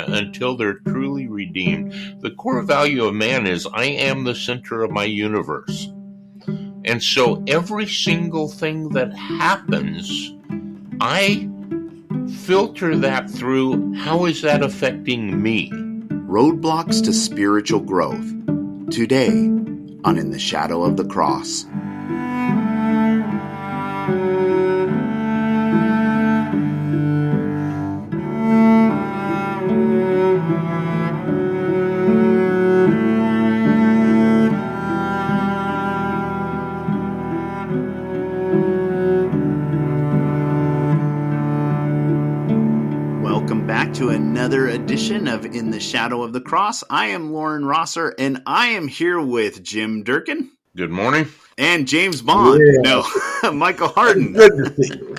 until they're truly redeemed. The core value of man is I am the center of my universe. And so every single thing that happens, I filter that through how is that affecting me? Roadblocks to spiritual growth. Today on In the Shadow of the Cross. To another edition of In the Shadow of the Cross. I am Loren Rosser, and I am here with Jim Durkin. Good morning. And James Bond. Yeah. No, Michael Harden. Good to see you.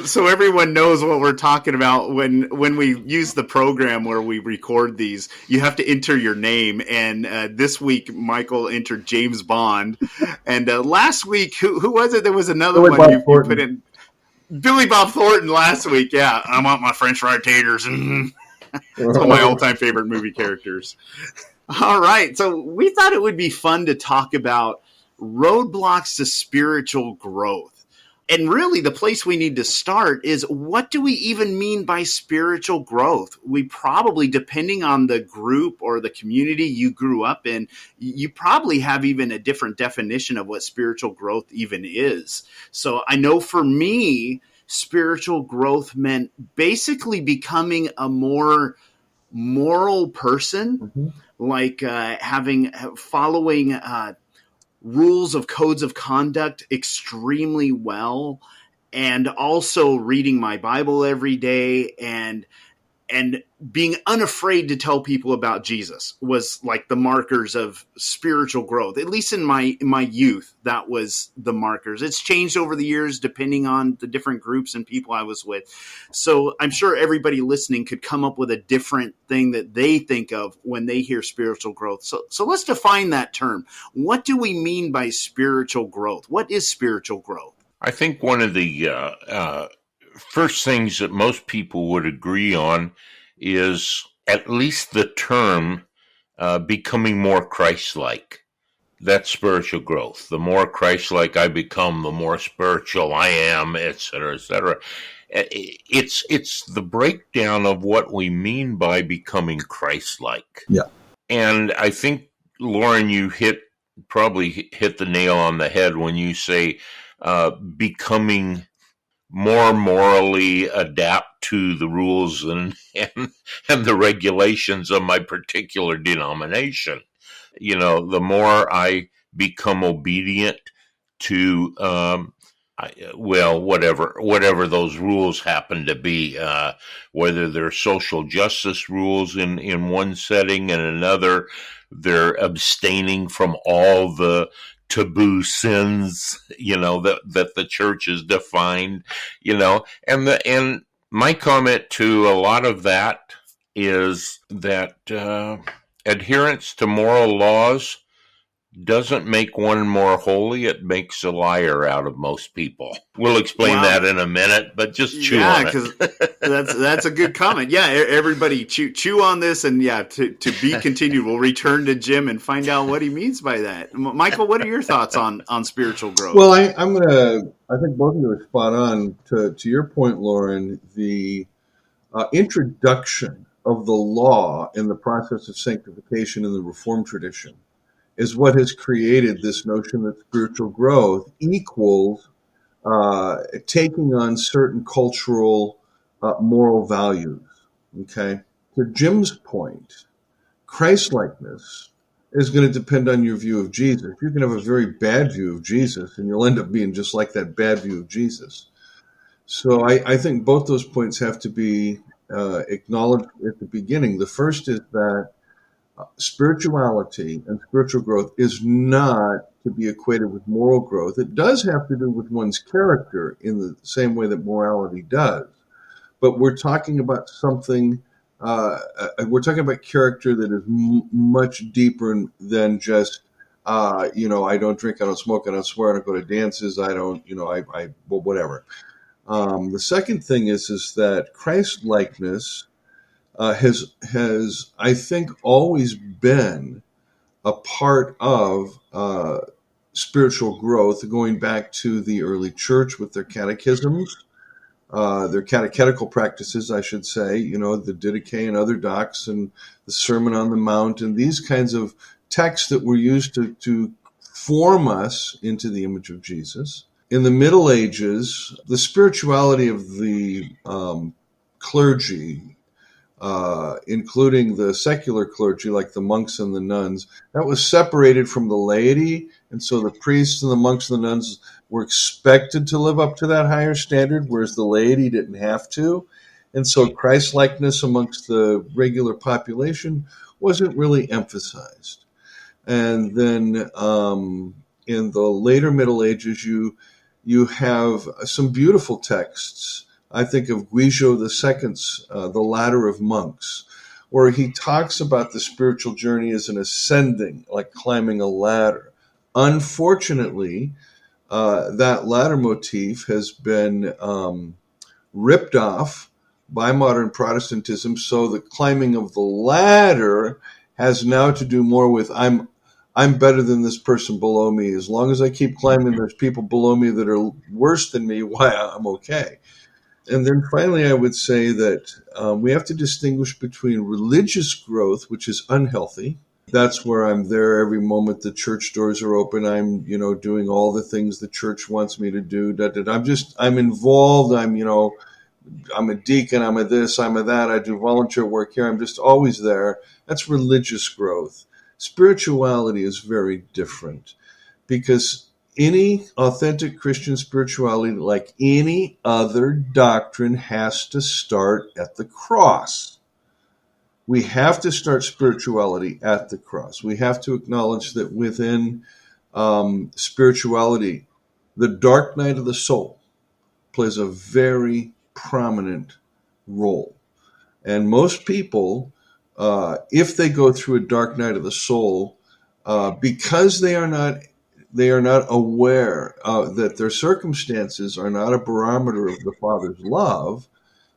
So everyone knows what we're talking about when we use the program where we record these. You have to enter your name, and this week Michael entered James Bond, and last week who was it? There was another one you put in. Billy Bob Thornton last week, yeah. I want my French fried taters. It's one of my all-time favorite movie characters. All right, so we thought it would be fun to talk about roadblocks to spiritual growth. And really, the place we need to start is, what do we even mean by spiritual growth? We probably, depending on the group or the community you grew up in, you probably have even a different definition of what spiritual growth even is. So I know for me, spiritual growth meant basically becoming a more moral person, like following rules of codes of conduct extremely well, and also reading my Bible every day and being unafraid to tell people about Jesus was like the markers of spiritual growth. At least in my youth, that was the markers. It's changed over the years depending on the different groups and people I was with. So I'm sure everybody listening could come up with a different thing that they think of when they hear spiritual growth. So let's define that term. What do we mean by spiritual growth? What is spiritual growth? I think one of the first things that most people would agree on is at least the term becoming more Christ-like. That's spiritual growth. The more Christ-like I become, the more spiritual I am, et cetera, et cetera. It's the breakdown of what we mean by becoming Christ-like. Yeah. And I think, Loren, you probably hit the nail on the head when you say becoming more morally adapt to the rules and the regulations of my particular denomination. You know, the more I become obedient to, whatever those rules happen to be, whether they're social justice rules in one setting and another, they're abstaining from all the taboo sins, that the church has defined, and my comment to a lot of that is that adherence to moral laws doesn't make one more holy. It makes a liar out of most people. We'll explain that in a minute, but just chew on it. Yeah, because that's a good comment. Yeah, everybody chew on this, and to be continued. We'll return to Jim and find out what he means by that. Michael, what are your thoughts on spiritual growth? Well, I think both of you are spot on. To your point, Loren, the introduction of the law in the process of sanctification in the Reformed tradition is what has created this notion that spiritual growth equals taking on certain cultural moral values. Okay? To Jim's point, Christ-likeness is going to depend on your view of Jesus. You can have a very bad view of Jesus, and you'll end up being just like that bad view of Jesus. So I think both those points have to be acknowledged at the beginning. The first is that spirituality and spiritual growth is not to be equated with moral growth. It does have to do with one's character in the same way that morality does. But we're talking about something, we're talking about character that is much deeper than just, I don't drink, I don't smoke, I don't swear, I don't go to dances, I don't, whatever. The second thing is that Christ-likeness has I think always been a part of spiritual growth, going back to the early church with their catechisms, their catechetical practices, I should say, the Didache and other docs and the Sermon on the Mount and these kinds of texts that were used to form us into the image of Jesus. In the Middle Ages, the spirituality of the clergy, including the secular clergy like the monks and the nuns, that was separated from the laity. And so the priests and the monks and the nuns were expected to live up to that higher standard, whereas the laity didn't have to. And so Christ-likeness amongst the regular population wasn't really emphasized. And then in the later Middle Ages, you have some beautiful texts. I think of Guizhou II's The Ladder of Monks, where he talks about the spiritual journey as an ascending, like climbing a ladder. Unfortunately, that ladder motif has been ripped off by modern Protestantism, so the climbing of the ladder has now to do more with I'm better than this person below me. As long as I keep climbing, there's people below me that are worse than me. Why, I'm okay. And then finally, I would say that we have to distinguish between religious growth, which is unhealthy. That's where I'm there every moment the church doors are open. I'm, doing all the things the church wants me to do. I'm involved. I'm a deacon. I'm a this, I'm a that. I do volunteer work here. I'm just always there. That's religious growth. Spirituality is very different, because any authentic Christian spirituality, like any other doctrine, has to start at the cross. We have to start spirituality at the cross. We have to acknowledge that within spirituality, the dark night of the soul plays a very prominent role. And most people, if they go through a dark night of the soul, because they are not aware that their circumstances are not a barometer of the Father's love,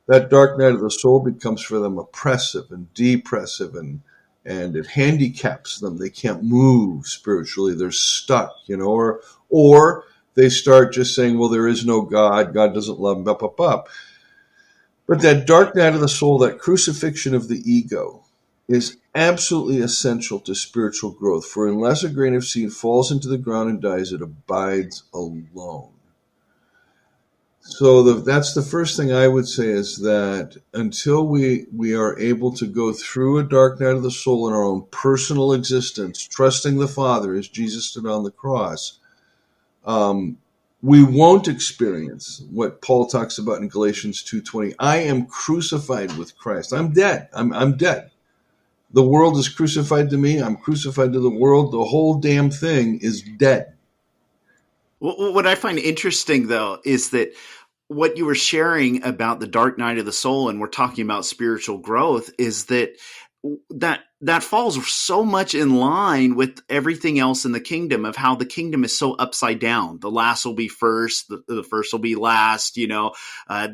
that dark night of the soul becomes for them oppressive and depressive, and it handicaps them. They can't move spiritually. They're stuck, or they start just saying, well, there is no God. God doesn't love them, up. But that dark night of the soul, that crucifixion of the ego, is absolutely essential to spiritual growth. For unless a grain of seed falls into the ground and dies, it abides alone. So that's the first thing I would say, is that until we are able to go through a dark night of the soul in our own personal existence, trusting the Father as Jesus did on the cross, we won't experience what Paul talks about in Galatians 2:20. I am crucified with Christ. I'm dead. I'm dead. The world is crucified to me. I'm crucified to the world. The whole damn thing is dead. What I find interesting, though, is that what you were sharing about the dark night of the soul, and we're talking about spiritual growth, is that falls so much in line with everything else in the kingdom, of how the kingdom is so upside down. The last will be first, the first will be last, the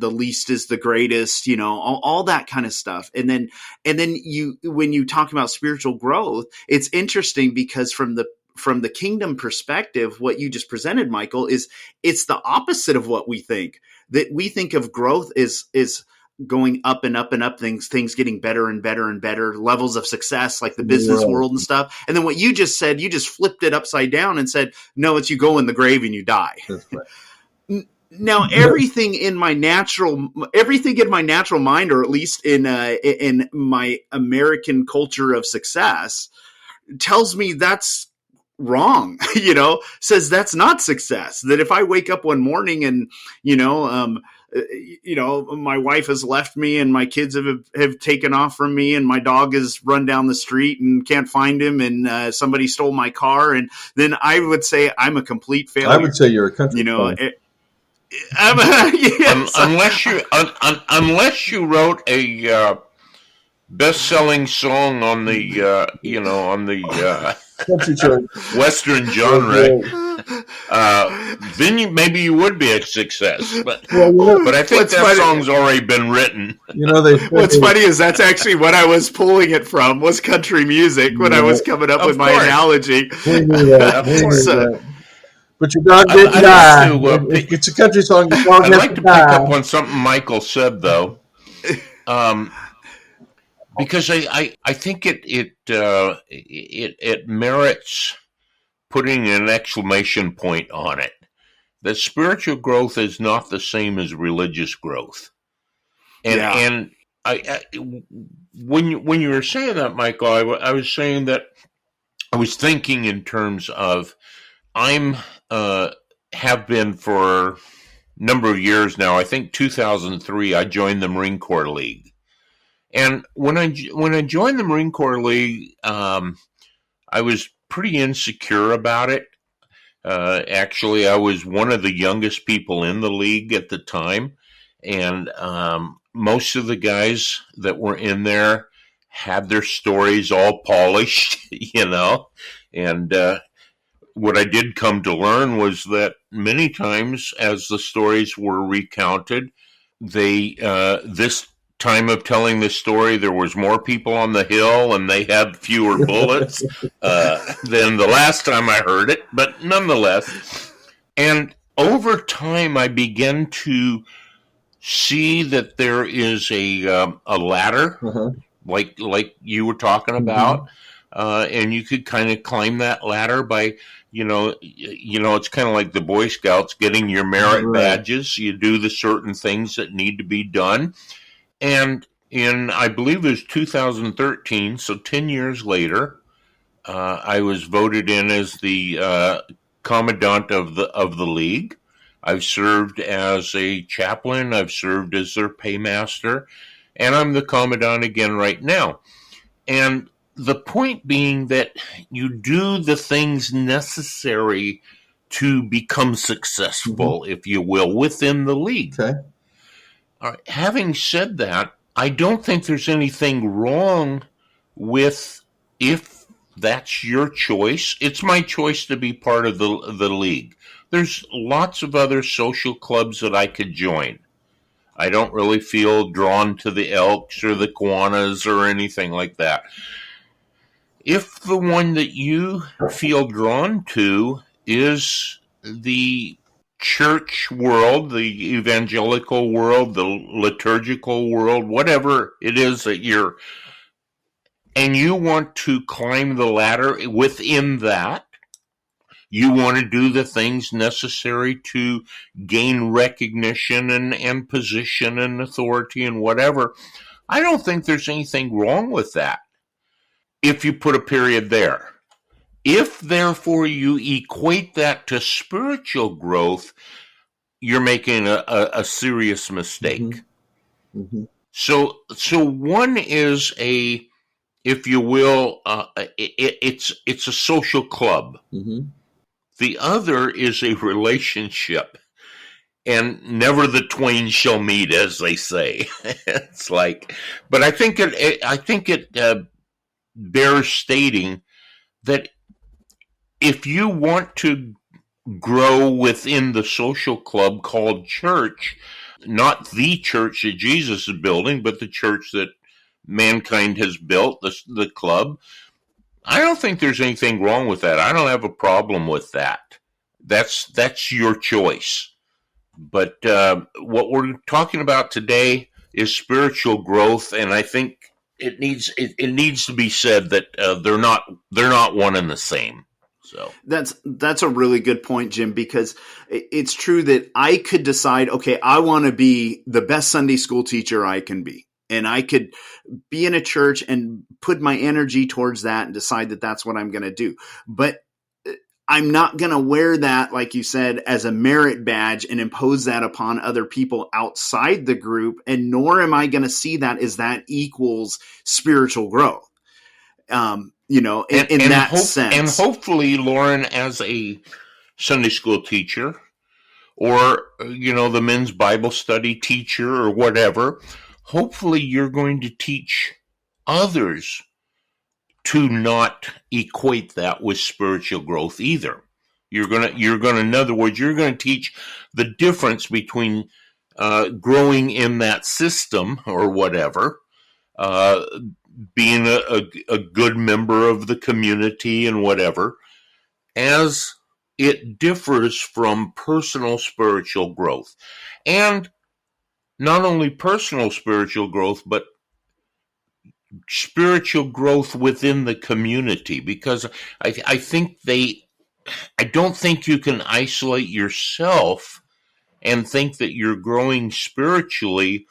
least is the greatest, all that kind of stuff. And then when you talk about spiritual growth, it's interesting because from the kingdom perspective, what you just presented, Michael, is it's the opposite of what we think. That we think of growth is going up and up and up, things getting better and better and better, levels of success, like the business world and stuff. And then what you just said, you just flipped it upside down and said, no, it's you go in the grave and you die. That's right. Now, everything in my natural mind, or at least in my American culture of success, tells me that's wrong, says that's not success. That if I wake up one morning and, my wife has left me and my kids have taken off from me and my dog has run down the street and can't find him, and somebody stole my car, and then I would say I'm a complete failure. I would say you're a country yes. Unless you wrote a best-selling song on the country choice. Western genre, then maybe you would be a success. But I think What's that funny- song's already been written. What's funny is that's actually what I was pulling it from, was country music when I was coming up Of with my course. analogy. We knew that. Of course. But your dog didn't I'd die. like to It's a country song. Your dog I'd has like to die. pick up on something Michael said, though, because I think it merits putting an exclamation point on it. That spiritual growth is not the same as religious growth, and I when you were saying that, Michael, I was saying that I was thinking in terms of I'm have been for a number of years now. I think 2003 I joined the Marine Corps League, and when I joined the Marine Corps League, I was pretty insecure about it. Actually, I was one of the youngest people in the league at the time, and most of the guys that were in there had their stories all polished, and what I did come to learn was that many times as the stories were recounted, this time of telling this story, there was more people on the hill and they had fewer bullets than the last time I heard it, but nonetheless. And over time, I began to see that there is a ladder, like you were talking about, and you could kind of climb that ladder by, it's kind of like the Boy Scouts getting your merit badges. You do the certain things that need to be done. And in, I believe it was 2013, so 10 years later, I was voted in as the commandant of the league. I've served as a chaplain. I've served as their paymaster, and I'm the commandant again right now. And the point being that you do the things necessary to become successful, if you will, within the league. Okay. All right. Having said that, I don't think there's anything wrong with, if that's your choice. It's my choice to be part of the league. There's lots of other social clubs that I could join. I don't really feel drawn to the Elks or the Kiwanis or anything like that. If the one that you feel drawn to is the church world, the evangelical world, the liturgical world, whatever it is that you're, and you want to climb the ladder within that, you want to do the things necessary to gain recognition and position and authority and whatever, I don't think there's anything wrong with that if you put a period there. If, therefore, you equate that to spiritual growth, you're making a serious mistake. So one is a, if you will, it's a social club. The other is a relationship, and never the twain shall meet, as they say. It's like, but I think it bears stating that if you want to grow within the social club called church, not the church that Jesus is building, but the church that mankind has built, the club, I don't think there's anything wrong with that. I don't have a problem with that. That's your choice. But what we're talking about today is spiritual growth, and I think it needs to be said that they're not one and the same. So that's a really good point, Jim, because it's true that I could decide, okay, I want to be the best Sunday school teacher I can be. And I could be in a church and put my energy towards that and decide that that's what I'm going to do. But I'm not going to wear that, like you said, as a merit badge and impose that upon other people outside the group. And nor am I going to see that as that equals spiritual growth. In that sense. And hopefully, Loren, as a Sunday school teacher or, the men's Bible study teacher or whatever, hopefully you're going to teach others to not equate that with spiritual growth either. You're gonna, in other words, you're gonna teach the difference between growing in that system or whatever, uh, being a good member of the community and whatever, as it differs from personal spiritual growth. And not only personal spiritual growth, but spiritual growth within the community. Because I think I don't think you can isolate yourself and think that you're growing spiritually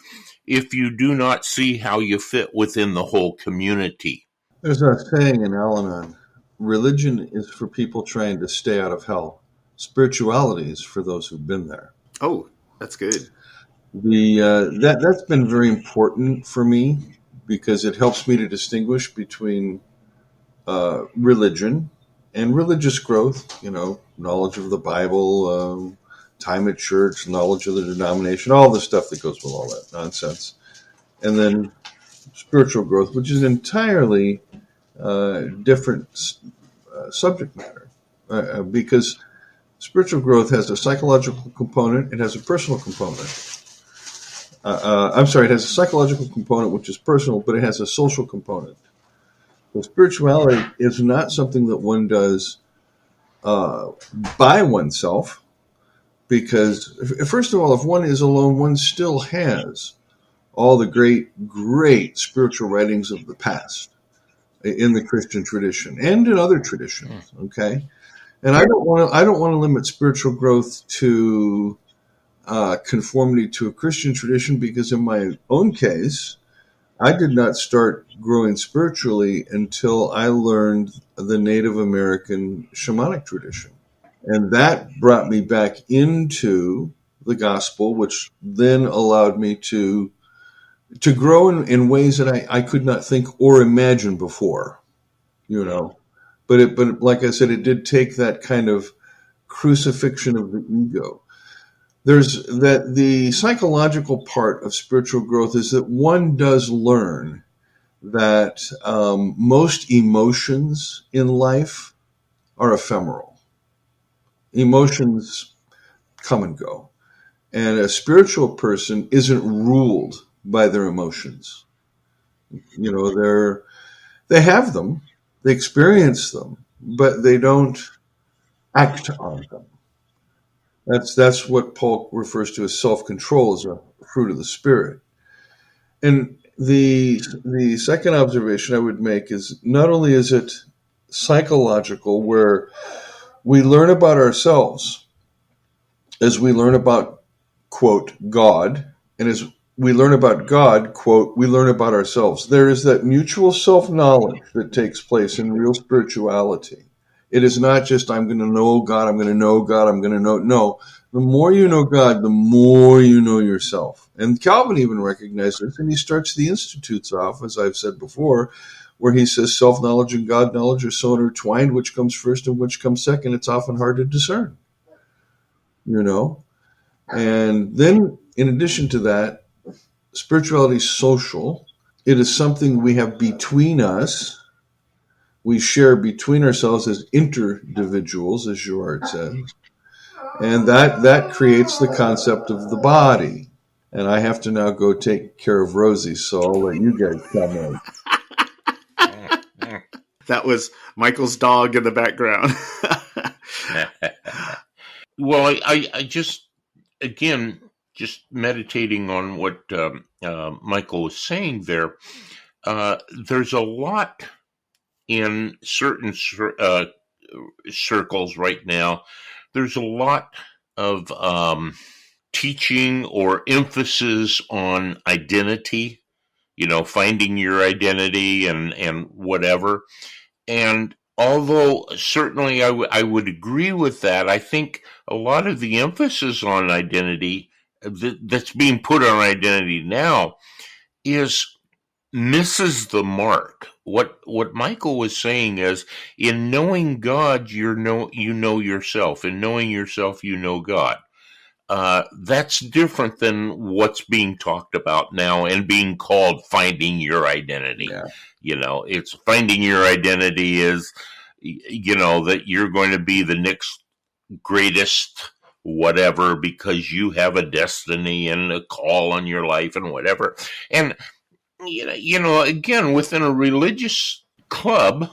if you do not see how you fit within the whole community. There's a saying in Al-Anon, religion is for people trying to stay out of hell. Spirituality is for those who've been there. Oh, that's good. That's been very important for me because it helps me to distinguish between religion and religious growth, knowledge of the Bible, time at church, knowledge of the denomination, all the stuff that goes with all that nonsense. And then spiritual growth, which is an entirely different subject matter because spiritual growth has a psychological component, it has a personal component. It has a psychological component, which is personal, but it has a social component. So spirituality is not something that one does by oneself, because, first of all, if one is alone, one still has all the great spiritual writings of the past in the Christian tradition and in other traditions. Okay, and I don't want to limit spiritual growth to conformity to a Christian tradition, because in my own case, I did not start growing spiritually until I learned the Native American shamanic tradition. And that brought me back into the gospel, which then allowed me to grow in ways that I could not think or imagine before, But like I said, it did take that kind of crucifixion of the ego. There's that the psychological part of spiritual growth is that one does learn that most emotions in life are ephemeral. Emotions come and go. And a spiritual person isn't ruled by their emotions. They have them, they experience them, but they don't act on them. That's what Paul refers to as self-control, as a fruit of the Spirit. And the second observation I would make is, not only is it psychological, where we learn about ourselves as we learn about, quote, God, and as we learn about God, quote, we learn about ourselves. There is that mutual self-knowledge that takes place in real spirituality. It is not just, I'm going to know God, I'm going to know God, I'm going to know. No, the more you know God, the more you know yourself. And Calvin even recognized this, and he starts the Institutes off, as I've said before, where he says self-knowledge and God knowledge are so intertwined, which comes first and which comes second, it's often hard to discern. And then, in addition to that, spirituality is social. It is something we have between us. We share between ourselves as individuals, as Girard says. And that creates the concept of the body. And I have to now go take care of Rosie, so I'll let you guys come in. That was Michael's dog in the background. Well, I just, again, just meditating on what Michael was saying there, there's a lot in certain circles right now. There's a lot of teaching or emphasis on identity, finding your identity and whatever. And although certainly I would agree with that, I think a lot of the emphasis on identity that's being put on identity now misses the mark. What Michael was saying is, in knowing God, you know yourself. In knowing yourself, you know God. that's different than what's being talked about now and being called finding your identity. Yeah. It's finding your identity is, that you're going to be the next greatest whatever because you have a destiny and a call on your life and whatever. And, again, within a religious club,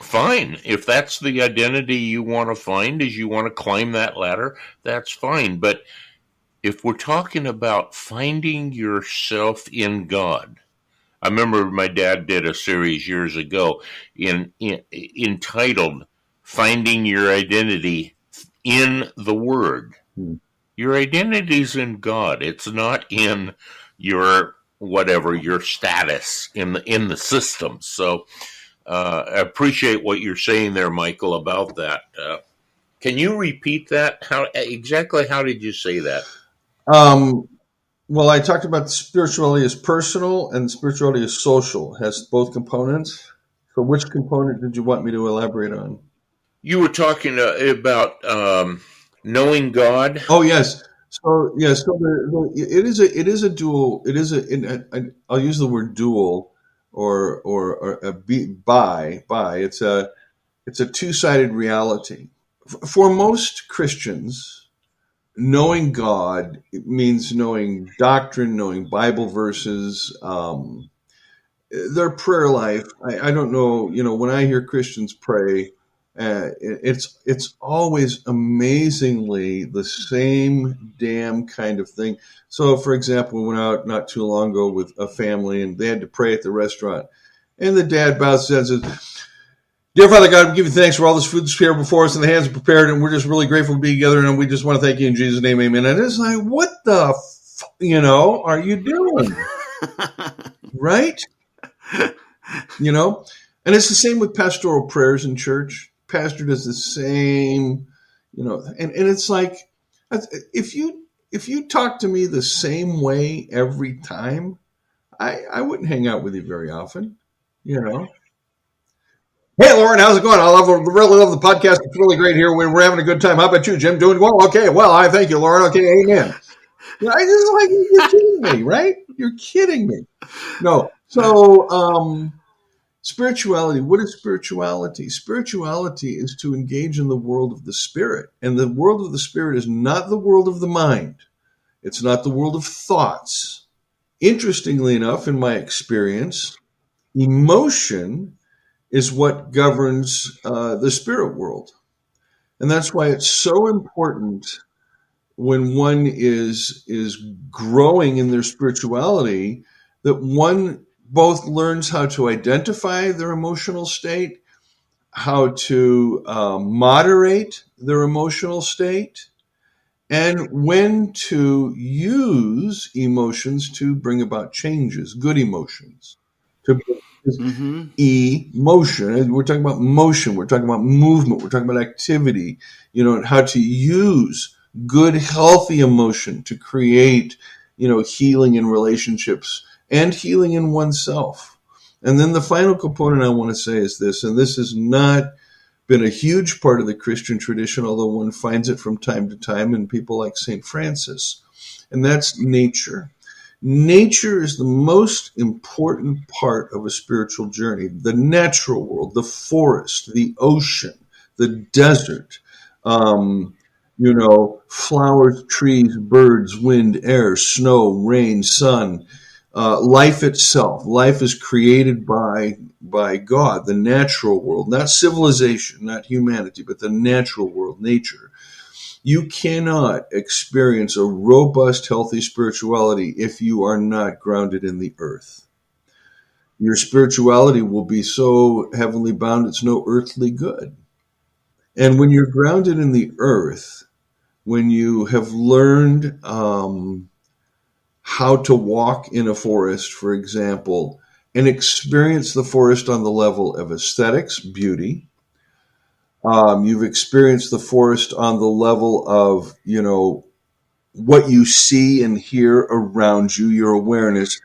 fine. If that's the identity you want to find, is you want to climb that ladder, that's fine. But if we're talking about finding yourself in God, I remember my dad did a series years ago entitled "Finding Your Identity in the Word." Your identity's in God. It's not in your whatever your status in the system. So I appreciate what you're saying there, Michael, about that. Can you repeat that? How did you say that? Well, I talked about spirituality as personal and spirituality as social. It has both components. So which component did you want me to elaborate on? You were talking about knowing God. Oh, yes. So yes, so it is a dual. I'll use the word dual or a by. It's a two-sided reality. For most Christians, knowing God means knowing doctrine, knowing Bible verses, their prayer life. I don't know. When I hear Christians pray, it's always amazingly the same damn kind of thing. So, for example, we went out not too long ago with a family, and they had to pray at the restaurant, and the dad bows his head and says, "Dear Father God, we give you thanks for all this food that's here before us, and the hands are prepared, and we're just really grateful to be together, and we just want to thank you in Jesus' name, amen." And it's like, what the are you doing? Right? And it's the same with pastoral prayers in church. Pastor does the same, and it's like, if you talk to me the same way every time, I wouldn't hang out with you very often, Hey, Loren, how's it going? Really love the podcast. It's really great here. We're having a good time. How about you, Jim? Doing well? Okay. Well, I thank you, Loren. Okay. Amen. I just like, you're kidding me, right? You're kidding me. No. So, spirituality. What is spirituality? Spirituality is to engage in the world of the spirit. And the world of the spirit is not the world of the mind. It's not the world of thoughts. Interestingly enough, in my experience, emotion is what governs the spirit world. And that's why it's so important when one is growing in their spirituality that one both learns how to identify their emotional state, how to moderate their emotional state, and when to use emotions to bring about changes, good emotions. Emotion. We're talking about motion. We're talking about movement. We're talking about activity, and how to use good, healthy emotion to create, healing in relationships and healing in oneself. And then the final component I want to say is this, and this has not been a huge part of the Christian tradition, although one finds it from time to time in people like St. Francis, and that's nature. Nature is the most important part of a spiritual journey. The natural world, the forest, the ocean, the desert, flowers, trees, birds, wind, air, snow, rain, sun, life itself. Life is created by God, the natural world, not civilization, not humanity, but the natural world, nature. You cannot experience a robust, healthy spirituality if you are not grounded in the earth. Your spirituality will be so heavenly bound, it's no earthly good. And when you're grounded in the earth, when you have learned how to walk in a forest, for example, and experience the forest on the level of aesthetics, beauty, you've experienced the forest on the level of, what you see and hear around you, your awareness.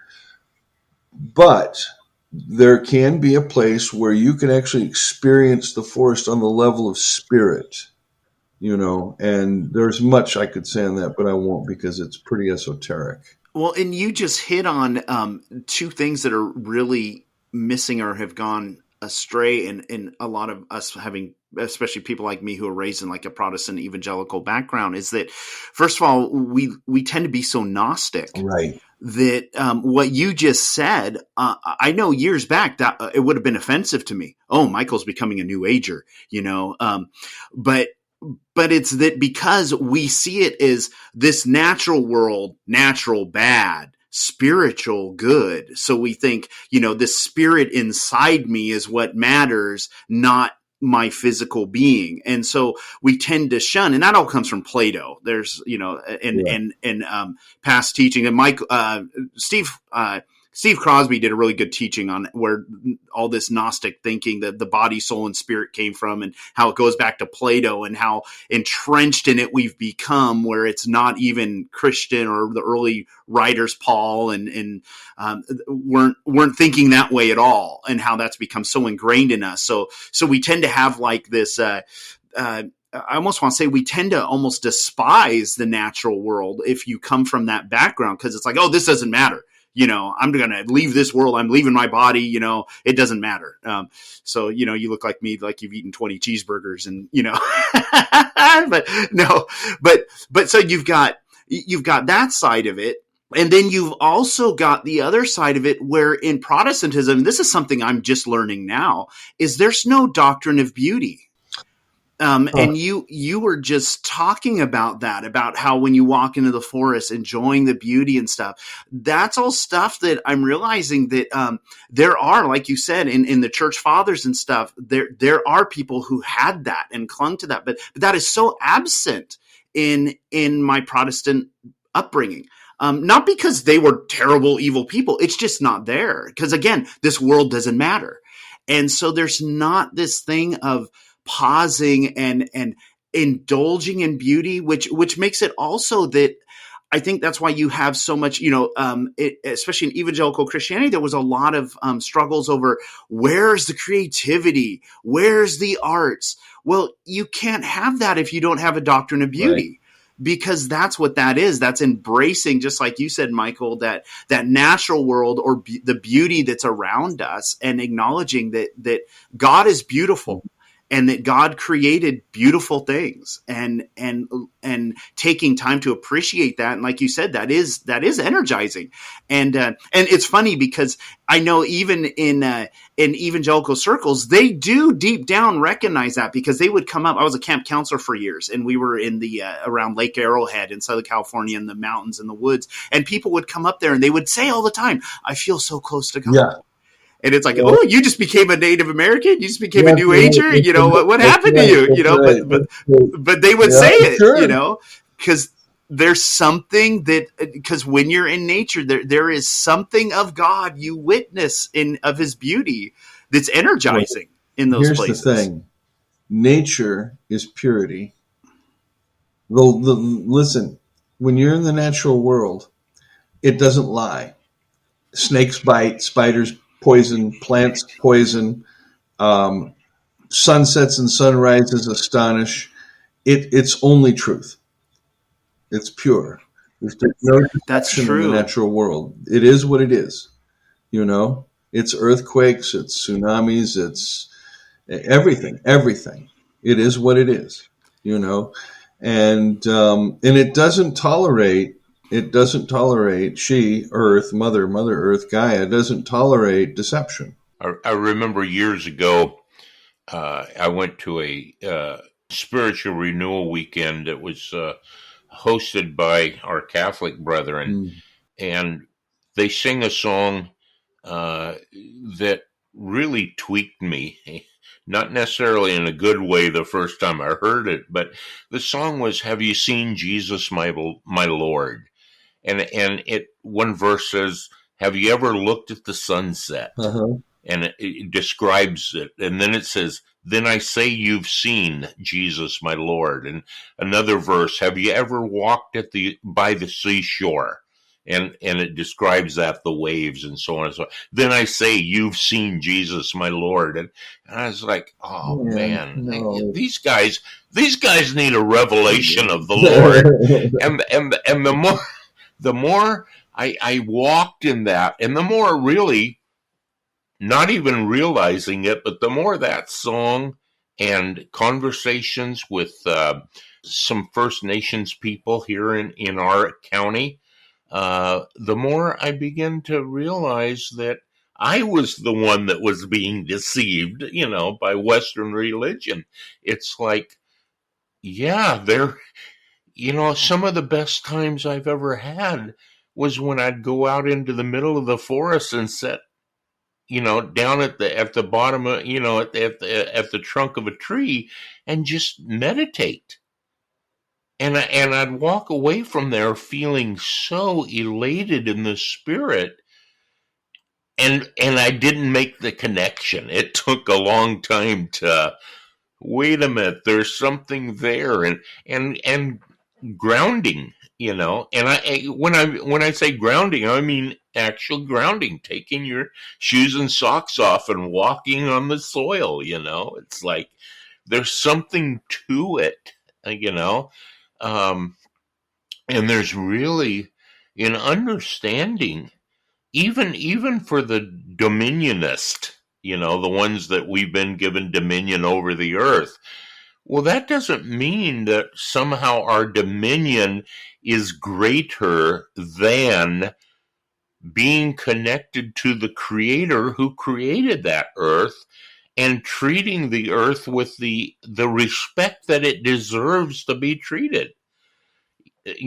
But there can be a place where you can actually experience the forest on the level of spirit. and there's much I could say on that, but I won't because it's pretty esoteric. Well, and you just hit on two things that are really missing or have gone astray in a lot of us having, especially people like me who are raised in like a Protestant evangelical background, is that first of all, we tend to be so Gnostic. Right. That what you just said, I know years back that it would have been offensive to me. Oh, Michael's becoming a New Ager, but it's that because we see it as this natural world, natural bad, spiritual good. So we think, this spirit inside me is what matters, not my physical being. And so we tend to shun, and that all comes from Plato. There's, past teaching, and Steve Crosby did a really good teaching on where all this Gnostic thinking, that the body, soul, and spirit came from, and how it goes back to Plato, and how entrenched in it we've become, where it's not even Christian, or the early writers, Paul, and weren't thinking that way at all, and how that's become so ingrained in us. So we tend to have like this. I almost want to say we tend to almost despise the natural world if you come from that background, because it's like, oh, this doesn't matter. I'm going to leave this world. I'm leaving my body. It doesn't matter. So, you look like me, like you've eaten 20 cheeseburgers and, but no, but so you've got that side of it. And then you've also got the other side of it where in Protestantism, this is something I'm just learning now, is there's no doctrine of beauty. And you were just talking about that, about how when you walk into the forest, enjoying the beauty and stuff, that's all stuff that I'm realizing that there are, like you said, in the church fathers and stuff, there are people who had that and clung to that, but that is so absent in my Protestant upbringing. Not because they were terrible, evil people. It's just not there. Because again, this world doesn't matter. And so there's not this thing of pausing and indulging in beauty, which makes it also that I think that's why you have so much, especially in evangelical Christianity, there was a lot of struggles over where's the creativity, where's the arts. Well, you can't have that if you don't have a doctrine of beauty. Right. Because that's what that is. That's embracing, just like you said, Michael, that natural world or the beauty that's around us, and acknowledging that God is beautiful. And that God created beautiful things, and taking time to appreciate that. And like you said, that is energizing. And it's funny because I know even in evangelical circles, they do deep down recognize that, because they would come up. I was a camp counselor for years, and we were in the around Lake Arrowhead in Southern California, in the mountains and the woods. And people would come up there and they would say all the time, "I feel so close to God." Yeah. And it's like, oh, you just became a Native American? You just became a New Ager? What happened to you? But they would say it, sure. Because there's something because when you're in nature, there is something of God you witness of his beauty that's energizing in those places. Here's the thing. Nature is purity. Listen, when you're in the natural world, it doesn't lie. Snakes bite, spiders poison, plants poison, sunsets and sunrises astonish. It's only truth. It's pure. There's no deception in the natural world. It is what it is. It's earthquakes, it's tsunamis, it's everything. It is what it is. And it doesn't tolerate. Mother Earth, Gaia, doesn't tolerate deception. I remember years ago, I went to a spiritual renewal weekend that was hosted by our Catholic brethren, and they sing a song that really tweaked me. Not necessarily in a good way the first time I heard it, but the song was, "Have you seen Jesus, my Lord?" And one verse says, "Have you ever looked at the sunset?" Uh-huh. And it describes it. And then it says, "Then I say you've seen Jesus, my Lord." And another verse, "Have you ever walked by the seashore?" And it describes that, the waves and so on and so on. Then I say, "You've seen Jesus, my Lord," and I was like, "Oh Yeah, man, no. these guys need a revelation of the Lord." And the more I walked in that, and the more really not even realizing it, but the more that song and conversations with some First Nations people here in our county, the more I begin to realize that I was the one that was being deceived, by Western religion. It's like, yeah, some of the best times I've ever had was when I'd go out into the middle of the forest and sit, down at the bottom of, at the trunk of a tree and just meditate. And I'd walk away from there feeling so elated in the spirit, and I didn't make the connection. It took a long time to wait a minute. There's something there, and grounding. And when I say grounding, I mean actual grounding, taking your shoes and socks off and walking on the soil. It's like there's something to it. You know. And there's really an understanding, even for the dominionist, the ones that we've been given dominion over the earth. Well, that doesn't mean that somehow our dominion is greater than being connected to the creator who created that earth and treating the earth with the respect that it deserves to be treated.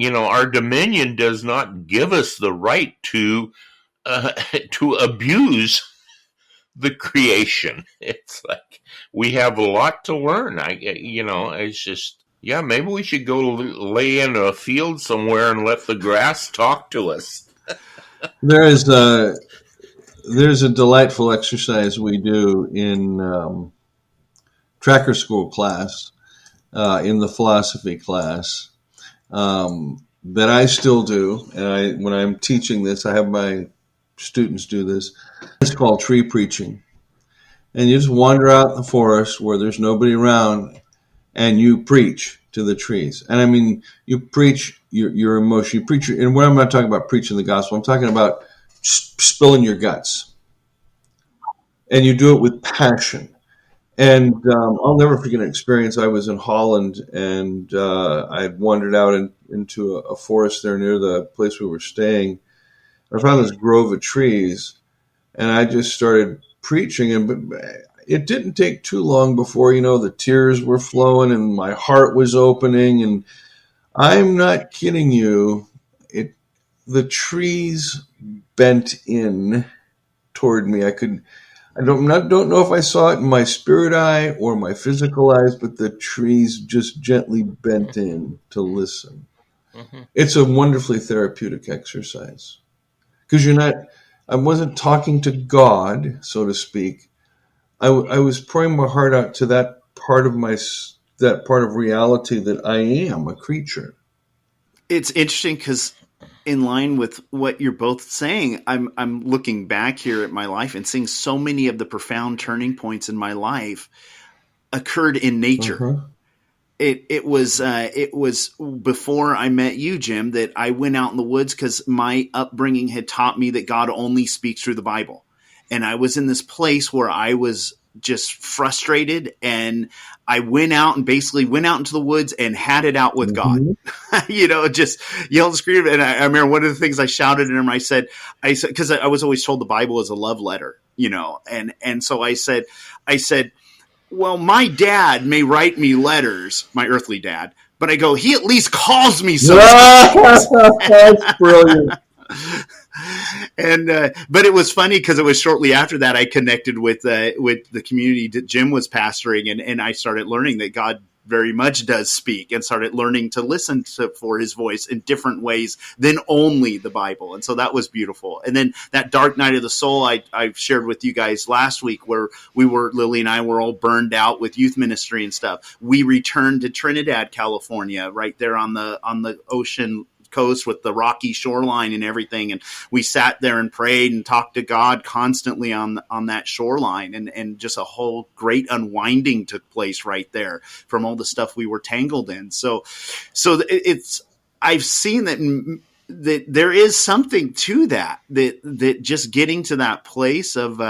Our dominion does not give us the right to to abuse the creation. It's like we have a lot to learn. It's just, yeah, maybe we should go lay in a field somewhere and let the grass talk to us. There's a delightful exercise we do in tracker school class, in the philosophy class, that I still do. And when I'm teaching this, I have my students do this. It's called tree preaching. And you just wander out in the forest where there's nobody around and you preach to the trees. And I mean, you preach your emotion. You preach, and when I'm not talking about preaching the gospel, I'm talking about spilling your guts. And you do it with passion. And I'll never forget an experience. I was in Holland, and I wandered out into a forest there near the place we were staying. I found this grove of trees, and I just started preaching. And it didn't take too long before, the tears were flowing and my heart was opening. And I'm not kidding you. The trees bent in toward me. I don't know if I saw it in my spirit eye or my physical eyes, but the trees just gently bent in to listen. Mm-hmm. It's a wonderfully therapeutic exercise because I wasn't talking to God, so to speak. I was pouring my heart out to that part of reality that I am a creature. It's interesting because, in line with what you're both saying, I'm looking back here at my life and seeing so many of the profound turning points in my life occurred in nature. Uh-huh. It was before I met you, Jim, that I went out in the woods because my upbringing had taught me that God only speaks through the Bible. And I was in this place where I was just frustrated, and I went out into the woods and had it out with God. Just yelled and screamed. And I remember one of the things I shouted at him, I said, because I was always told the Bible is a love letter, and so I said, well, my dad may write me letters, my earthly dad, but I go, he at least calls me sometimes. That's brilliant. And but it was funny because it was shortly after that I connected with the community that Jim was pastoring, and I started learning that God very much does speak, and started learning to listen for his voice in different ways than only the Bible. And so that was beautiful. And then that dark night of the soul I shared with you guys last week, where Lily and I were all burned out with youth ministry and stuff. We returned to Trinidad, California, right there on the ocean coast with the rocky shoreline and everything. And we sat there and prayed and talked to God constantly on that shoreline. And just a whole great unwinding took place right there from all the stuff we were tangled in. So I've seen that there is something to that just getting to that place of,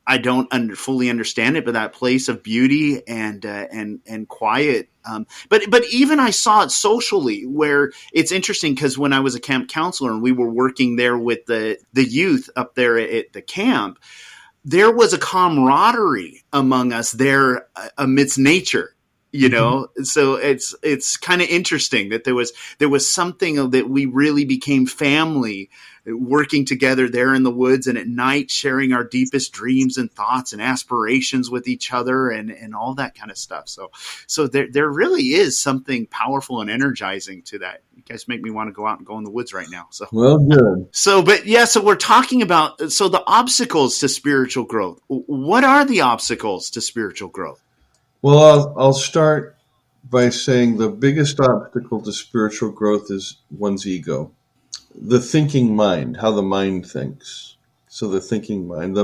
I don't fully understand it, but that place of beauty and quiet. But even I saw it socially, where it's interesting because when I was a camp counselor and we were working there with the youth up there at the camp, there was a camaraderie among us there amidst nature. So it's kind of interesting that there was something that we really became family, working together there in the woods and at night, sharing our deepest dreams and thoughts and aspirations with each other and all that kind of stuff. So there really is something powerful and energizing to that. You guys make me want to go out and go in the woods right now. So well, good. So we're talking about the obstacles to spiritual growth. What are the obstacles to spiritual growth? Well, I'll start by saying the biggest obstacle to spiritual growth is one's ego. The thinking mind, how the mind thinks. So the thinking mind,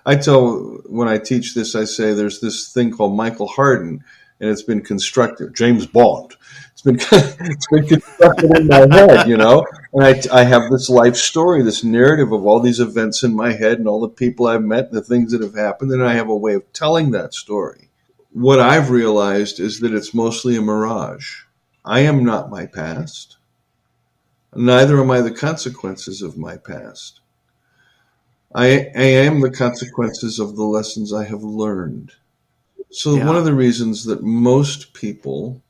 I tell, when I teach this, I say there's this thing called Michael Harden, and it's been constructed, James Bond. It's been constructed in my head, and I have this life story, this narrative of all these events in my head and all the people I've met, the things that have happened, and I have a way of telling that story. What I've realized is that it's mostly a mirage. I am not my past. Neither am I the consequences of my past. I am the consequences of the lessons I have learned. So one of the reasons that most people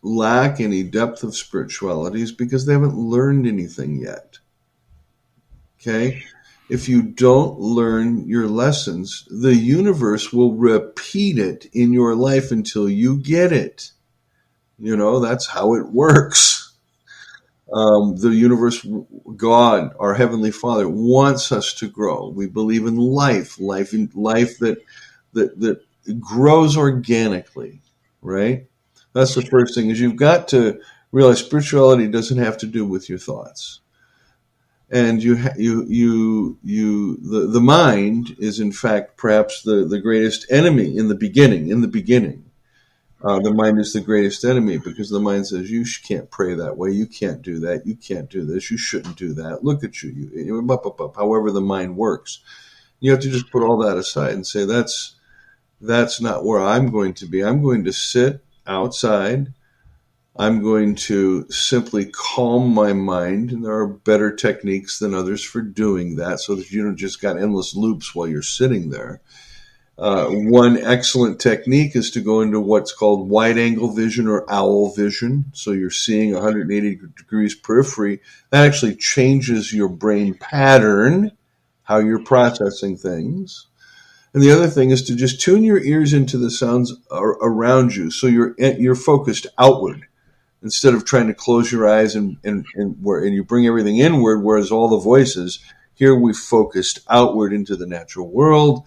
lack any depth of spirituality is because they haven't learned anything yet. Okay? If you don't learn your lessons, the universe will repeat it in your life until you get it. That's how it works. The universe, God, our Heavenly Father, wants us to grow. We believe in life that grows organically, right? That's the first thing, is you've got to realize spirituality doesn't have to do with your thoughts. And the mind is in fact perhaps the greatest enemy in the beginning. The mind is the greatest enemy because the mind says, you can't pray that way. You can't do that. You can't do this. You shouldn't do that. Look at you. However the mind works. You have to just put all that aside and say, that's not where I'm going to be. I'm going to sit outside. I'm going to simply calm my mind, and there are better techniques than others for doing that so that you don't just got endless loops while you're sitting there. One excellent technique is to go into what's called wide-angle vision or owl vision. So you're seeing 180 degrees periphery. That actually changes your brain pattern, how you're processing things. And the other thing is to just tune your ears into the sounds around you, so you're focused outward instead of trying to close your eyes and you bring everything inward. Whereas all the voices here, we focused outward into the natural world.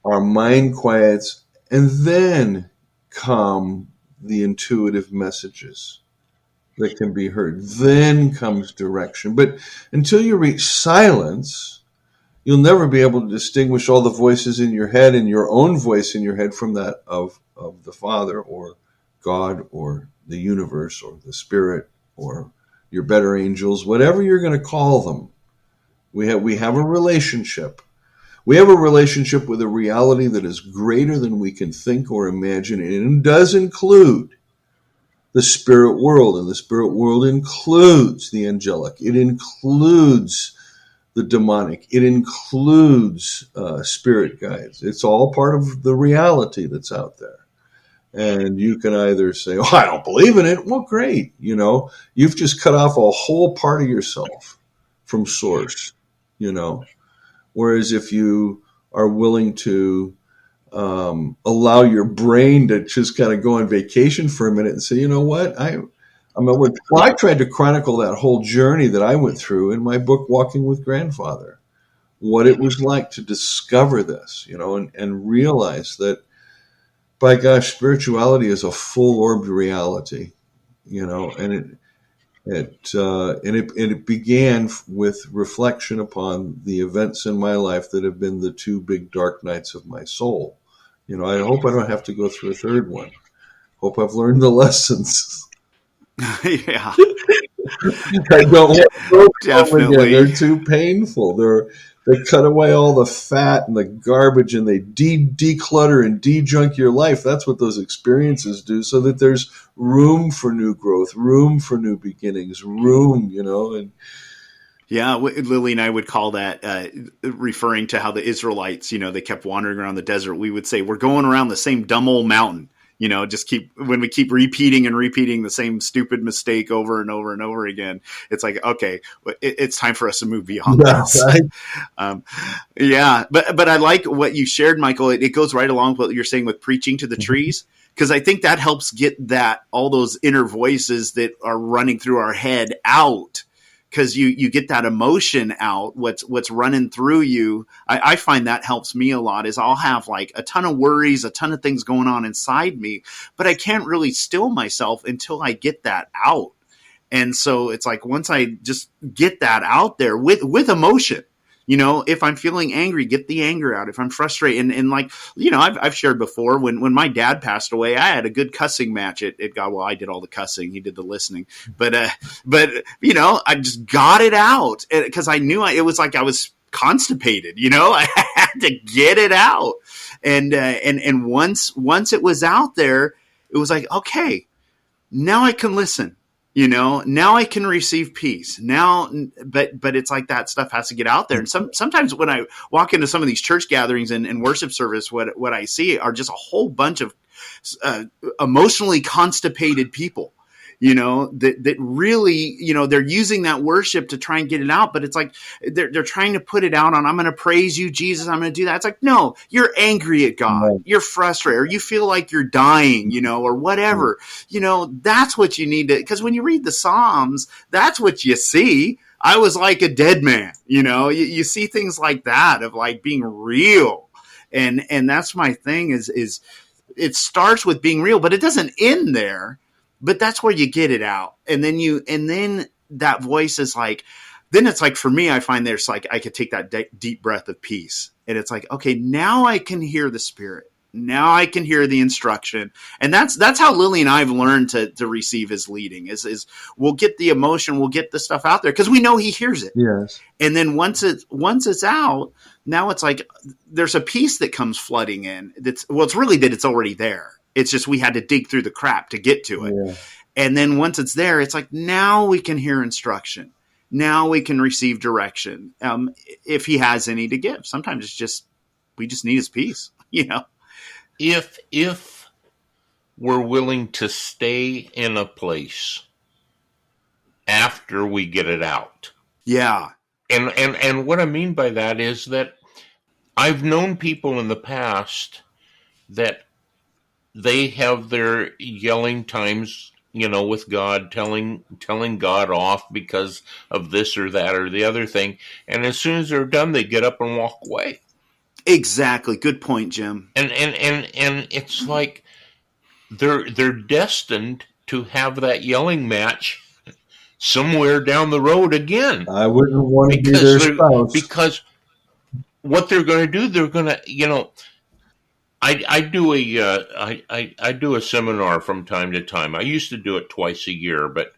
Our mind quiets, and then come the intuitive messages that can be heard. Then comes direction. But until you reach silence, you'll never be able to distinguish all the voices in your head and your own voice in your head from that of the Father or God or the universe or the Spirit or your better angels, whatever you're going to call them. We have a relationship. We have a relationship with a reality that is greater than we can think or imagine, and it does include the spirit world, and the spirit world includes the angelic. It includes the demonic. It includes spirit guides. It's all part of the reality that's out there. And you can either say, I don't believe in it. Well, great. You've just cut off a whole part of yourself from source, Whereas if you are willing to allow your brain to just kind of go on vacation for a minute and say, you know what, I tried to chronicle that whole journey that I went through in my book, Walking with Grandfather, what it was like to discover this, and realize that, by gosh, spirituality is a full-orbed reality. And it began with reflection upon the events in my life that have been the two big dark nights of my soul. I hope I don't have to go through a third one. Hope I've learned the lessons. Yeah, I don't want to go through them again. definitely. They're too painful. They cut away all the fat and the garbage, and they declutter and de-junk your life. That's what those experiences do, so that there's room for new growth, room for new beginnings, room, and Yeah, Lily and I would call that referring to how the Israelites, they kept wandering around the desert. We would say, we're going around the same dumb old mountain. When we keep repeating and repeating the same stupid mistake over and over and over again, it's like, okay, it's time for us to move beyond this. right? Yeah, but I like what you shared, Michael. It goes right along with what you're saying with preaching to the trees, because I think that helps get all those inner voices that are running through our head out. Because you get that emotion out, what's running through you. I find that helps me a lot. Is I'll have like a ton of worries, a ton of things going on inside me, but I can't really still myself until I get that out. And so it's like, once I just get that out there with emotion, if I'm feeling angry, get the anger out. If I'm frustrated, and like, I've shared before, when my dad passed away, I had a good cussing match at God. Well, I did all the cussing. He did the listening, but I just got it out because I knew it was like I was constipated, I had to get it out. And once it was out there, it was like, okay, now I can listen. Now I can receive peace now, but it's like that stuff has to get out there. And sometimes when I walk into some of these church gatherings and worship service, what I see are just a whole bunch of emotionally constipated people, that really, they're using that worship to try and get it out, but it's like they're trying to put it out on, I'm going to praise you, Jesus, I'm going to do that. It's like, no, you're angry at God, you're frustrated, or you feel like you're dying, or whatever, that's what you need to, because when you read the Psalms, that's what you see. I was like a dead man, you see things like that of like being real. And that's my thing is it starts with being real, but it doesn't end there. But that's where you get it out. And then that voice is like, then it's like, for me, I find there's like, I could take that deep breath of peace. And it's like, okay, now I can hear the Spirit. Now I can hear the instruction. And that's how Lily and I have learned to receive his leading is we'll get the emotion, we'll get the stuff out there because we know he hears it. Yes. And then once it's out, now it's like, there's a peace that comes flooding in. It's really that it's already there. It's just we had to dig through the crap to get to it. Yeah. And then once it's there, it's like, now we can hear instruction. Now we can receive direction. If he has any to give. Sometimes it's just, we just need his peace, If we're willing to stay in a place after we get it out. Yeah. And what I mean by that is that I've known people in the past that they have their yelling times, with God, telling God off because of this or that or the other thing. And as soon as they're done, they get up and walk away. Exactly. Good point, Jim. And it's like they're destined to have that yelling match somewhere down the road again. I wouldn't want to be their spouse. Because what they're going to do, they're going to, I do a seminar from time to time. I used to do it twice a year, but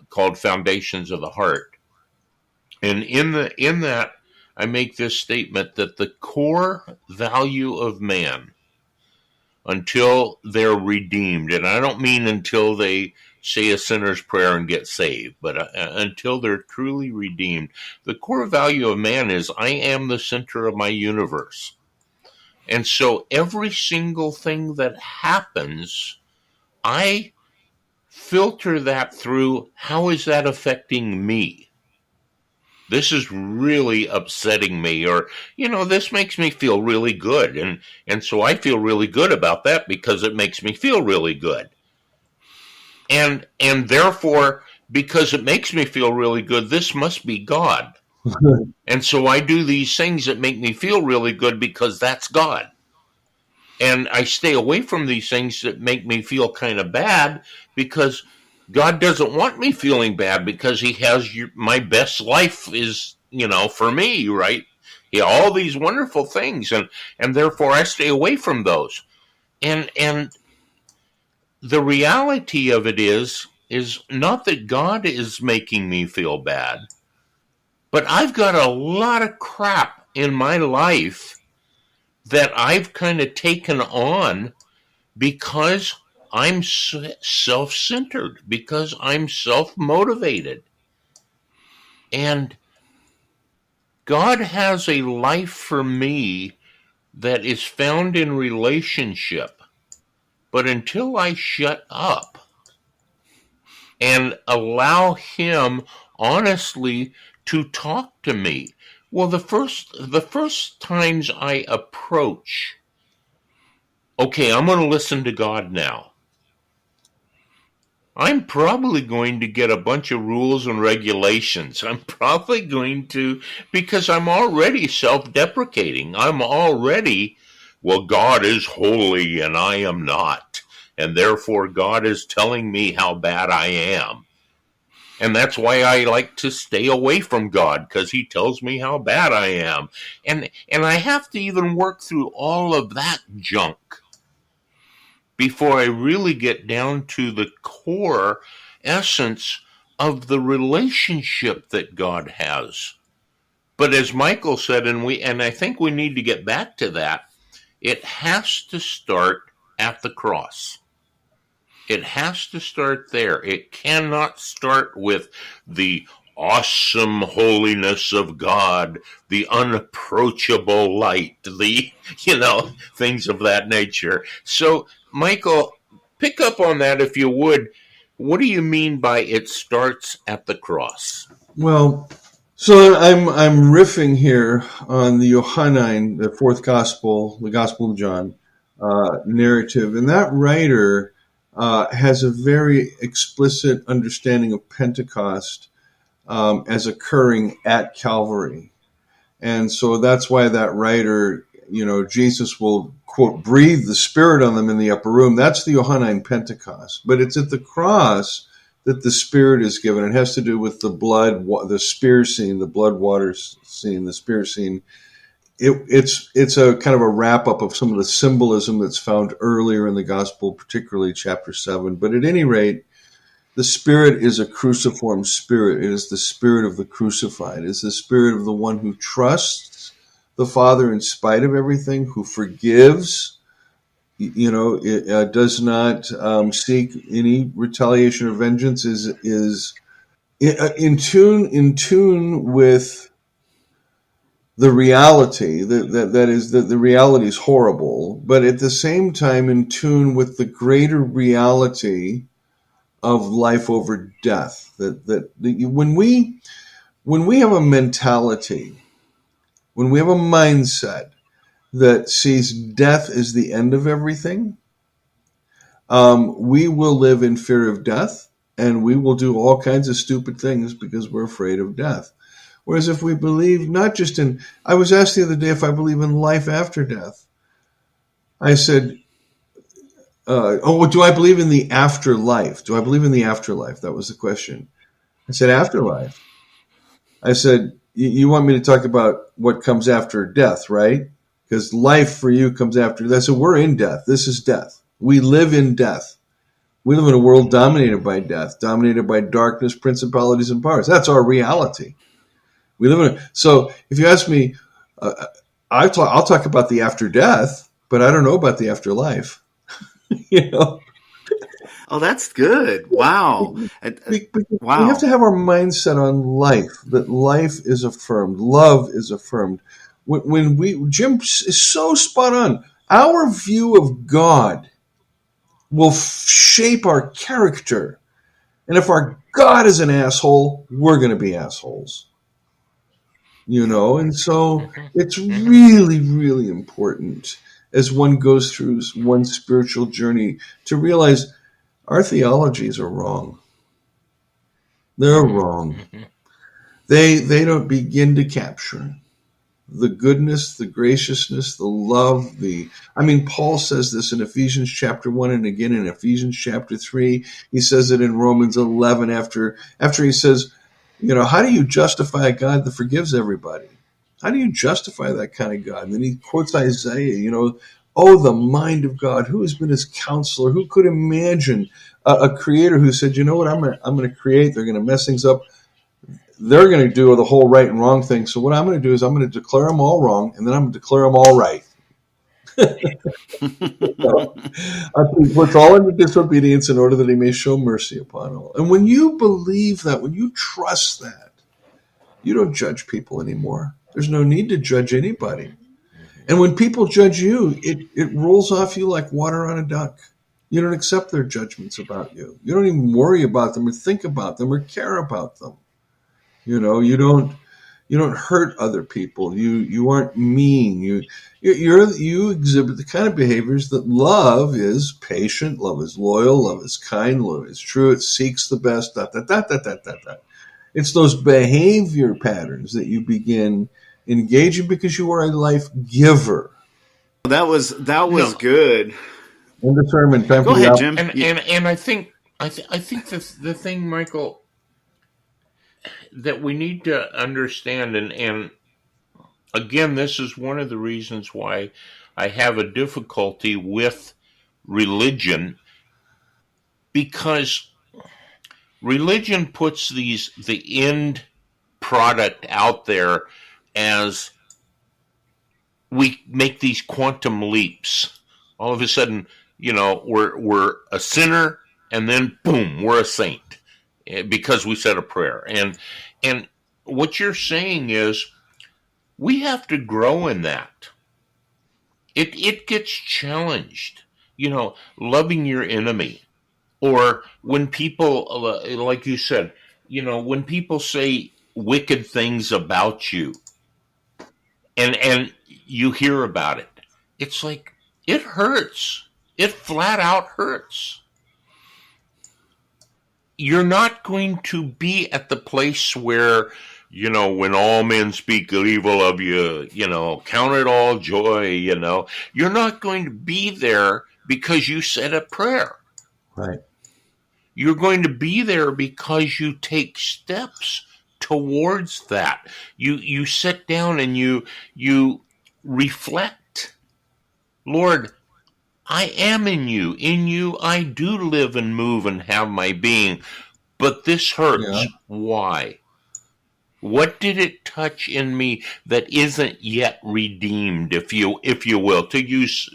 called Foundations of the Heart. And in that, I make this statement that the core value of man, until they're redeemed, and I don't mean until they say a sinner's prayer and get saved, but until they're truly redeemed, the core value of man is, I am the center of my universe. And so every single thing that happens, I filter that through, how is that affecting me? This is really upsetting me, or, this makes me feel really good. And so I feel really good about that because it makes me feel really good. And therefore, because it makes me feel really good, this must be God. And so I do these things that make me feel really good because that's God. And I stay away from these things that make me feel kind of bad because God doesn't want me feeling bad because He has my best life is, for me, right? Yeah, all these wonderful things, and therefore I stay away from those. And the reality of it is not that God is making me feel bad, but I've got a lot of crap in my life that I've kind of taken on because I'm self centered, because I'm self motivated. And God has a life for me that is found in relationship. But until I shut up and allow Him honestly to talk to me, well, the first times I approach, okay, I'm going to listen to God now. I'm probably going to get a bunch of rules and regulations. I'm probably going to, because I'm already self deprecating. I'm already, well, God is holy and I am not. And therefore, God is telling me how bad I am. And that's why I like to stay away from God, because He tells me how bad I am. And I have to even work through all of that junk before I really get down to the core essence of the relationship that God has. But as Michael said, and I think we need to get back to that, it has to start at the cross. It has to start there. It cannot start with the awesome holiness of God, the unapproachable light, things of that nature. So, Michael, pick up on that if you would. What do you mean by it starts at the cross? Well, so I'm riffing here on the Johannine, the fourth gospel, the Gospel of John narrative, and that writer has a very explicit understanding of Pentecost as occurring at Calvary. And so that's why that writer, Jesus will, quote, breathe the Spirit on them in the upper room. That's the Johannine Pentecost. But it's at the cross that the Spirit is given. It has to do with the blood, the spear scene, the blood water scene, the spear scene. It's a kind of a wrap up of some of the symbolism that's found earlier in the gospel, particularly chapter 7. But at any rate, the Spirit is a cruciform spirit. It is the Spirit of the crucified. It is the Spirit of the one who trusts the Father in spite of everything, who forgives, does not seek any retaliation or vengeance, is in tune with the reality that is that the reality is horrible, but at the same time in tune with the greater reality of life over death. When we have a mentality, when we have a mindset that sees death as the end of everything, we will live in fear of death, and we will do all kinds of stupid things because we're afraid of death. Whereas if we believe not just in, I was asked the other day if I believe in life after death. I said, do I believe in the afterlife? Do I believe in the afterlife? That was the question. I said, afterlife. I said, you want me to talk about what comes after death, right? Because life for you comes after death. So we're in death. This is death. We live in death. We live in a world dominated by death, dominated by darkness, principalities, and powers. That's our reality. We live in it. So if you ask me, I'll talk about the after death, but I don't know about the afterlife. Oh, that's good. Wow. We Wow. have to have our mindset on life, that life is affirmed, love is affirmed. Jim is so spot on. Our view of God will shape our character. And if our God is an asshole, we're going to be assholes. And so it's really, really important as one goes through one spiritual journey to realize our theologies are wrong. They're wrong. They don't begin to capture the goodness, the graciousness, the love, Paul says this in Ephesians chapter 1 and again in Ephesians chapter 3. He says it in Romans 11 after he says, how do you justify a God that forgives everybody? How do you justify that kind of God? And then he quotes Isaiah, oh, the mind of God, who has been his counselor? Who could imagine a creator who said, you know what, I'm going to create, they're going to mess things up. They're going to do the whole right and wrong thing. So what I'm going to do is I'm going to declare them all wrong, and then I'm going to declare them all right. I puts all into disobedience in order that he may show mercy upon all. And when you believe that, when you trust that, you don't judge people anymore. There's no need to judge anybody. And when people judge you, it rolls off you like water on a duck. You don't accept their judgments about you. You don't even worry about them or think about them or care about them. You don't hurt other people. You aren't mean. You exhibit the kind of behaviors that love is patient, love is loyal, love is kind, love is true. It seeks the best. It's those behavior patterns that you begin engaging because you are a life giver. That was good. In the sermon, time Go for the ahead, Jim. And I think the thing, Michael, that we need to understand, and again, this is one of the reasons why I have a difficulty with religion, because religion puts the end product out there as we make these quantum leaps. All of a sudden, we're a sinner, and then boom, we're a saint because we said a prayer. And what you're saying is we have to grow in that. It gets challenged. Loving your enemy, or when people, like you said, when people say wicked things about you, and you hear about it, it's like it hurts. It flat out hurts. You're not going to be at the place where, when all men speak evil of you, count it all joy, You're not going to be there because you said a prayer. Right. You're going to be there because you take steps towards that. You sit down and you reflect. Lord, I am in you. In you I do live and move and have my being. But this hurts. Yeah. Why? What did it touch in me that isn't yet redeemed, if you will, to use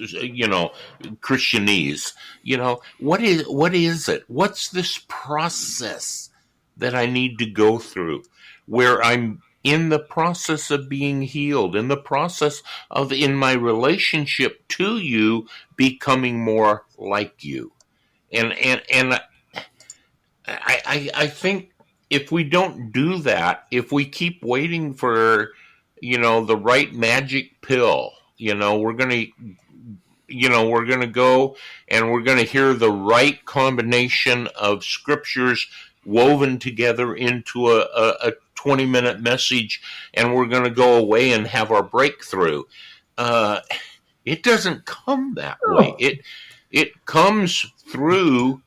Christianese? What is it? What's this process that I need to go through, where I'm in the process of being healed, in the process of, in my relationship to you, becoming more like you? And I think if we don't do that, if we keep waiting for, the right magic pill, we're going to go and we're going to hear the right combination of scriptures woven together into a 20-minute message, and we're going to go away and have our breakthrough. It doesn't come that way. It comes through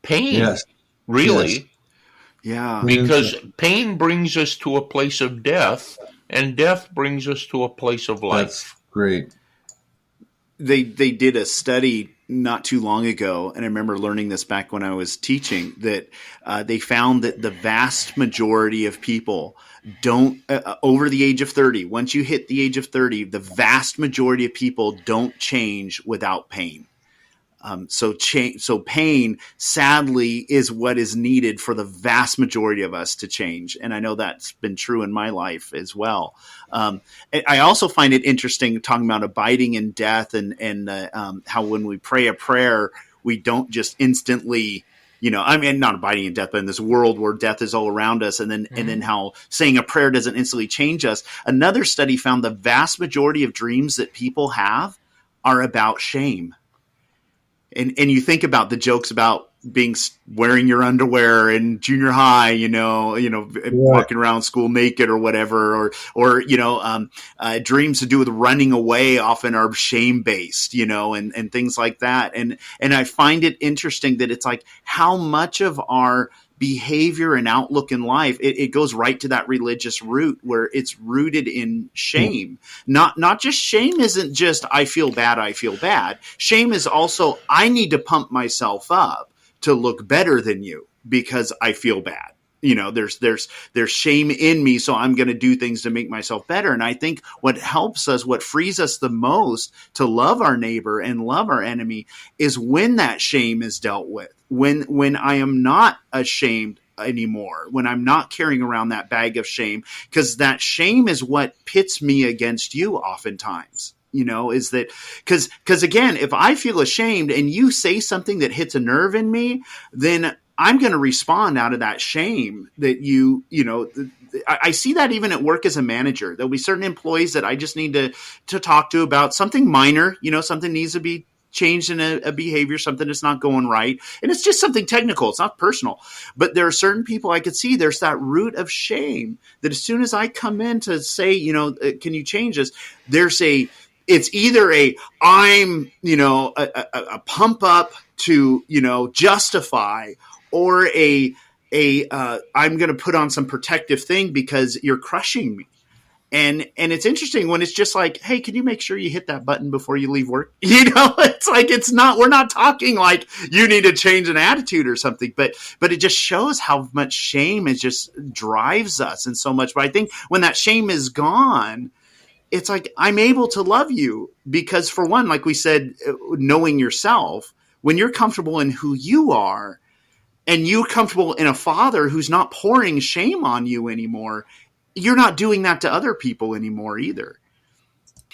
pain. Yes. Really. Yes. Yeah. Because pain brings us to a place of death, and death brings us to a place of life. That's great. They did a study not too long ago, and I remember learning this back when I was teaching, that they found that the vast majority of people don't, over the age of 30, once you hit the age of 30, the vast majority of people don't change without pain. So pain, sadly, is what is needed for the vast majority of us to change. And I know that's been true in my life as well. I also find it interesting talking about abiding in death and how when we pray a prayer, we don't just instantly, not abiding in death, but in this world where death is all around us. And then how saying a prayer doesn't instantly change us. Another study found the vast majority of dreams that people have are about shame. And you think about the jokes about, wearing your underwear in junior high, walking around school naked or whatever, or dreams to do with running away often are shame based, and things like that. And I find it interesting that it's like how much of our behavior and outlook in life, it goes right to that religious root where it's rooted in shame. Not just shame isn't just I feel bad. Shame is also I need to pump myself up to look better than you because I feel bad. There's shame in me, so I'm going to do things to make myself better. And I think what helps us, what frees us the most to love our neighbor and love our enemy is when that shame is dealt with. When I am not ashamed anymore, when I'm not carrying around that bag of shame, because that shame is what pits me against you oftentimes. Is that because again, if I feel ashamed and you say something that hits a nerve in me, then I'm going to respond out of that shame that I see that even at work as a manager. There'll be certain employees that I just need to talk to about something minor, something needs to be changed in a behavior, something that's not going right. And it's just something technical. It's not personal. But there are certain people I could see there's that root of shame that as soon as I come in to say, can you change this? It's either I'm, a pump up to, justify, or I'm going to put on some protective thing because you're crushing me. And it's interesting when it's just like, hey, can you make sure you hit that button before you leave work? It's like, we're not talking like you need to change an attitude or something, but it just shows how much shame is just drives us and so much. But I think when that shame is gone, it's like, I'm able to love you because for one, like we said, knowing yourself, when you're comfortable in who you are and you're comfortable in a father who's not pouring shame on you anymore, you're not doing that to other people anymore either.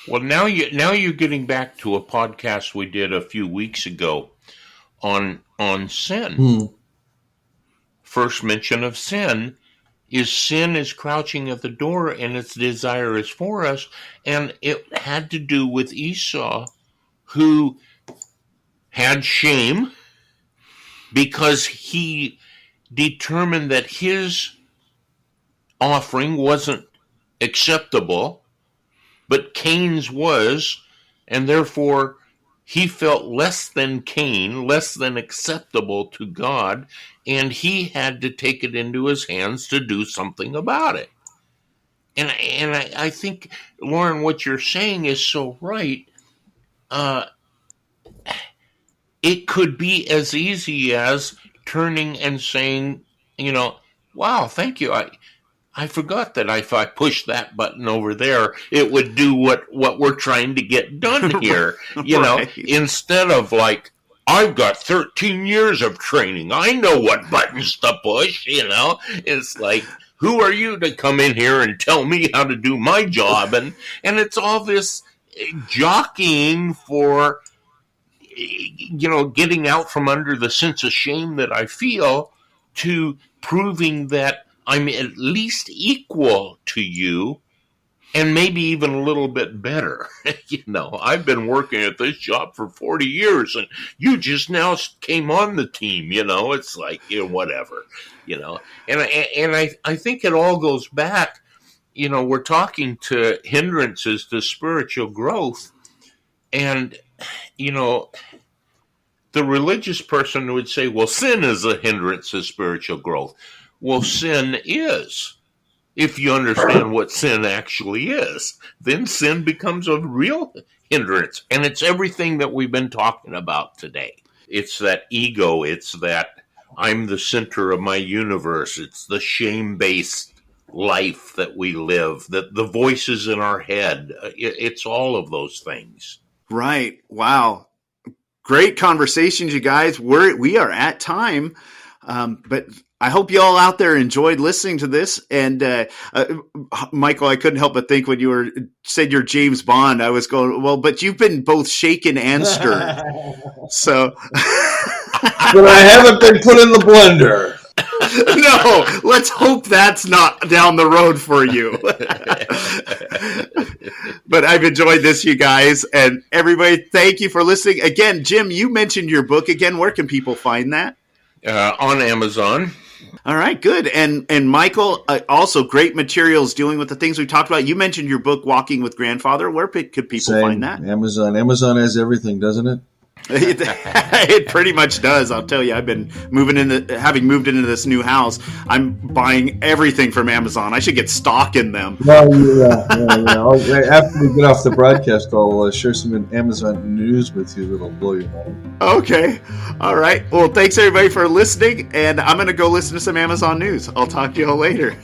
Well, now you're getting back to a podcast we did a few weeks ago on sin. First mention of sin is crouching at the door and its desire is for us. And it had to do with Esau, who had shame because he determined that his offering wasn't acceptable, but Cain's was, and therefore he felt less than Cain, less than acceptable to God, and he had to take it into his hands to do something about it. And I think, Loren, what you're saying is so right. It could be as easy as turning and saying, wow, thank you. I forgot that if I push that button over there, it would do what we're trying to get done here. Right. Instead of like, I've got 13 years of training. I know what buttons to push, It's like, who are you to come in here and tell me how to do my job? And it's all this jockeying for, getting out from under the sense of shame that I feel to proving that I'm at least equal to you and maybe even a little bit better. I've been working at this job for 40 years and you just now came on the team, it's like, whatever, and I think it all goes back, we're talking to hindrances to spiritual growth. And, the religious person would say, well, sin is a hindrance to spiritual growth. Well, sin is. If you understand what sin actually is, then sin becomes a real hindrance. And it's everything that we've been talking about today. It's that ego. It's that I'm the center of my universe. It's the shame-based life that we live, the voices in our head. It's all of those things. Right. Wow. Great conversations, you guys. We are at time, but I hope you all out there enjoyed listening to this. And Michael, I couldn't help but think when you said you're James Bond, I was going, well, but you've been both shaken and stirred. So, but I haven't been put in the blender. No, let's hope that's not down the road for you. But I've enjoyed this, you guys, and everybody, thank you for listening. Again, Jim, you mentioned your book. Again, where can people find that? On Amazon. All right, good. And Michael, also great materials dealing with the things we talked about. You mentioned your book, Walking with Grandfather. Where could people find that? Amazon. Amazon has everything, doesn't it? It pretty much does. I'll tell you, I've been having moved into this new house. I'm buying everything from Amazon. I should get stock in them. Well, yeah. After we get off the broadcast, I'll share some Amazon news with you that'll blow your mind. Okay. All right. Well, thanks everybody for listening, and I'm going to go listen to some Amazon news. I'll talk to you all later.